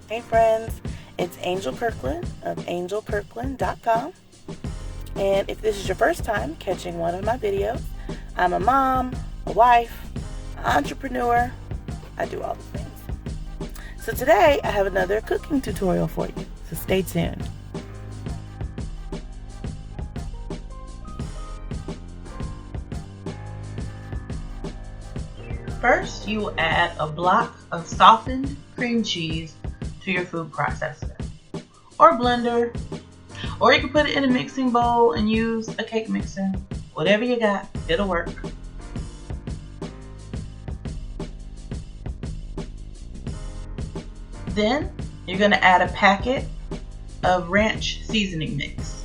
Hey friends, it's Angel Kirkland of angelkirkland.com. And if this is your first time catching one of my videos, I'm a mom, a wife, entrepreneur. I do all the things. So today I have another cooking tutorial for you, so stay tuned. First, you will add a block of softened cream cheese to your food processor or blender, or you can put it in a mixing bowl and use a cake mixer. Whatever you got, it'll work. Then you're going to add a packet of ranch seasoning mix.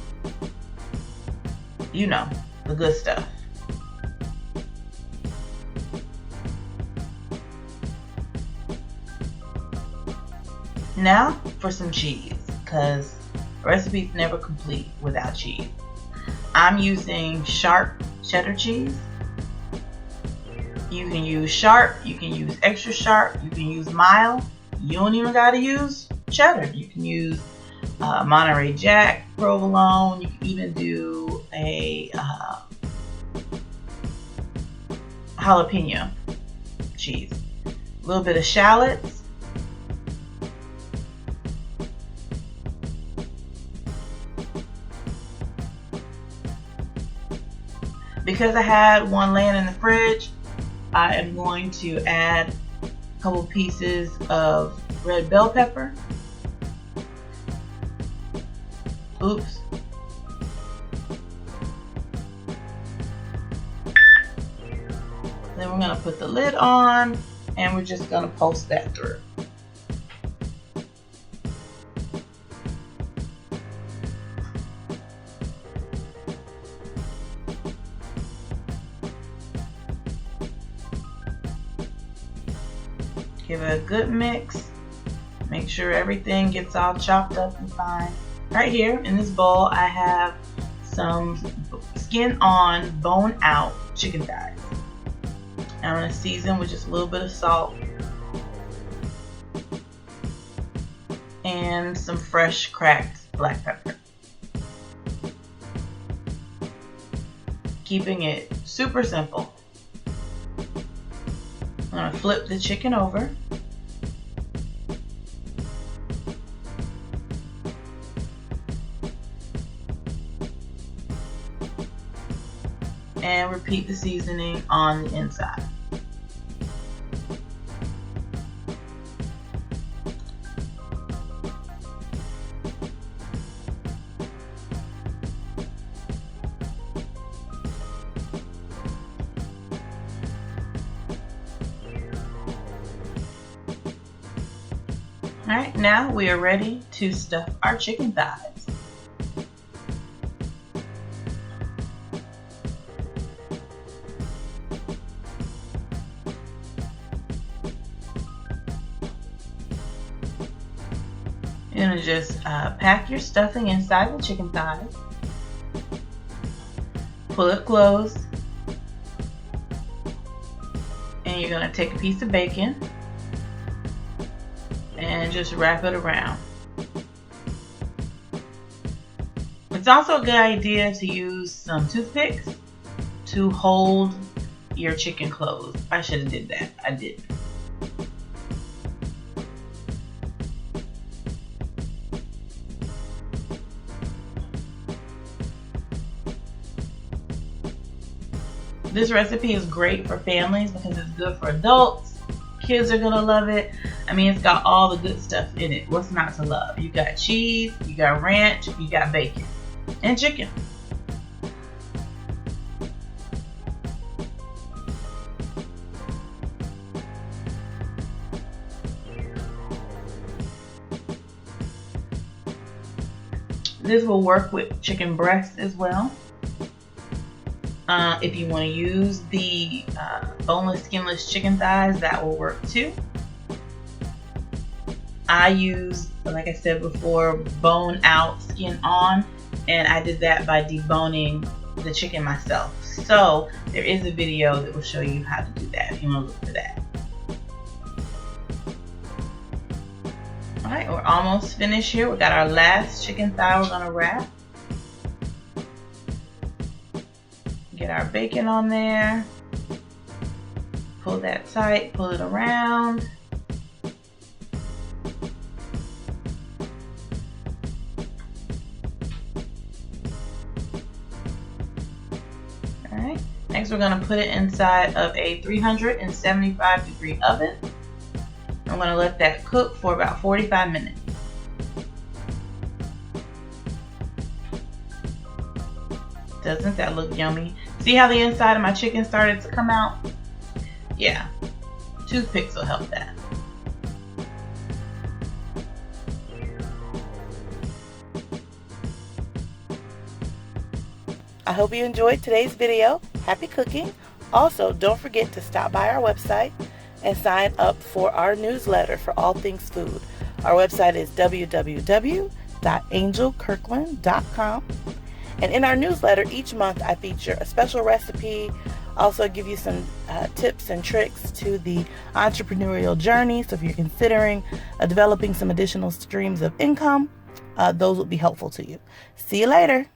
You know, the good stuff. Now for some cheese, because a recipe's never complete without cheese. I'm using sharp cheddar cheese. You can use sharp, you can use extra sharp, you can use mild. You don't even gotta use cheddar. You can use Monterey Jack, provolone. You can even do a jalapeno cheese. A little bit of shallots. Because I had one laying in the fridge, I am going to add a couple pieces of red bell pepper. Oops. Then we're going to put the lid on and we're just going to pulse that through. Give it a good mix. Make sure everything gets all chopped up and fine. Right here in this bowl, I have some skin on, bone out chicken thighs. I'm going to season with just a little bit of salt and some fresh cracked black pepper. Keeping it super simple. I'm going to flip the chicken over. And repeat the seasoning on the inside. Alright, now we are ready to stuff our chicken thighs. You're going to just pack your stuffing inside the chicken thighs. Pull it closed. And you're going to take a piece of bacon and just wrap it around. It's also a good idea to use some toothpicks to hold your chicken closed. I should have did that. I didn't. This recipe is great for families because it's good for adults. Kids are gonna love it. I mean, it's got all the good stuff in it. What's not to love? You got cheese, you got ranch, you got bacon, and chicken. This will work with chicken breast as well. If you want to use the boneless, skinless chicken thighs, that will work too. I use, like I said before, bone out, skin on, and I did that by deboning the chicken myself. So there is a video that will show you how to do that if you want to look for that. Alright, we're almost finished here. We got our last chicken thigh we're gonna wrap. Get our bacon on there. Pull that tight, pull it around. Alright, next we're gonna put it inside of a 375-degree oven. I'm gonna let that cook for about 45 minutes. Doesn't that look yummy? See how the inside of my chicken started to come out? Yeah, toothpicks will help that. I hope you enjoyed today's video. Happy cooking. Also, don't forget to stop by our website and sign up for our newsletter for all things food. Our website is www.angelkirkland.com. And in our newsletter, each month I feature a special recipe, also give you some tips and tricks to the entrepreneurial journey. So if you're considering developing some additional streams of income, those will be helpful to you. See you later.